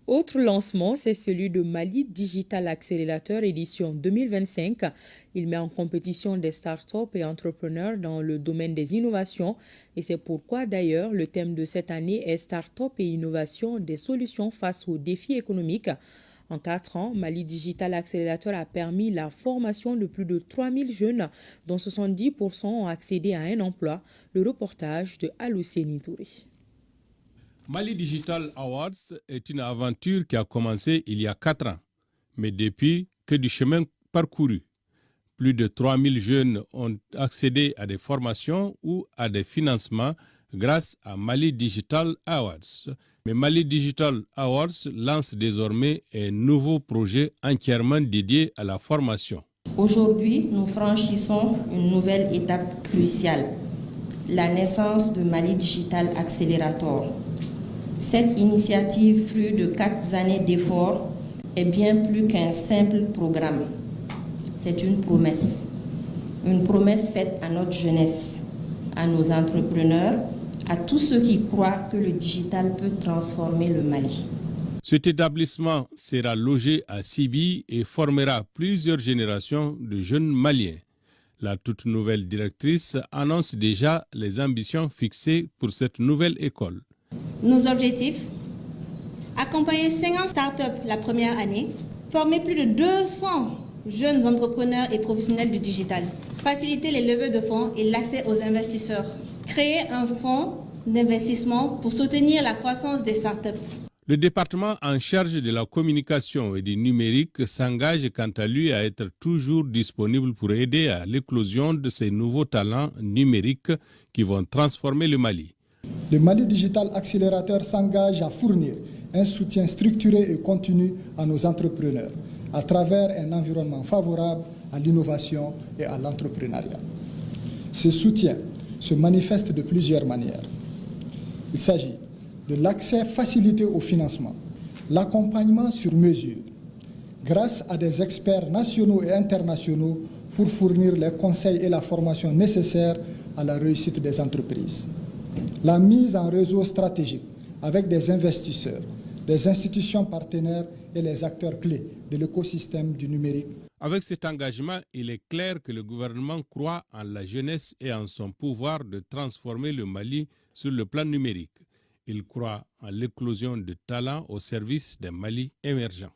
Autre lancement, c'est celui de Mali Digital Accelerator édition 2025. Il met en compétition des startups et entrepreneurs dans le domaine des innovations. Et c'est pourquoi d'ailleurs le thème de cette année est Startup et innovation, des solutions face aux défis économiques. En 4 ans, Mali Digital Accelerator a permis la formation de plus de 3000 jeunes, dont 70% ont accédé à un emploi. Le reportage de Alousseni Touré. Mali Digital Awards est une aventure qui a commencé il y a 4 ans, mais depuis, que du chemin parcouru. Plus de 3000 jeunes ont accédé à des formations ou à des financements grâce à Mali Digital Awards. Mais Mali Digital Awards lance désormais un nouveau projet entièrement dédié à la formation. Aujourd'hui, nous franchissons une nouvelle étape cruciale, la naissance de Mali Digital Accelerator. Cette initiative, fruit de 4 années d'efforts, est bien plus qu'un simple programme. C'est une promesse faite à notre jeunesse, à nos entrepreneurs, à tous ceux qui croient que le digital peut transformer le Mali. Cet établissement sera logé à Sibi et formera plusieurs générations de jeunes Maliens. La toute nouvelle directrice annonce déjà les ambitions fixées pour cette nouvelle école. Nos objectifs: accompagner 50 startups la première année, former plus de 200 jeunes entrepreneurs et professionnels du digital, faciliter les levées de fonds et l'accès aux investisseurs, créer un fonds d'investissement pour soutenir la croissance des startups. Le département en charge de la communication et du numérique s'engage quant à lui à être toujours disponible pour aider à l'éclosion de ces nouveaux talents numériques qui vont transformer le Mali. Le Mali Digital Accelerator s'engage à fournir un soutien structuré et continu à nos entrepreneurs à travers un environnement favorable à l'innovation et à l'entrepreneuriat. Ce soutien se manifeste de plusieurs manières. Il s'agit de l'accès facilité au financement, l'accompagnement sur mesure, grâce à des experts nationaux et internationaux pour fournir les conseils et la formation nécessaires à la réussite des entreprises. La mise en réseau stratégique avec des investisseurs, des institutions partenaires et les acteurs clés de l'écosystème du numérique. Avec cet engagement, il est clair que le gouvernement croit en la jeunesse et en son pouvoir de transformer le Mali sur le plan numérique. Il croit en l'éclosion de talents au service d'un Mali émergent.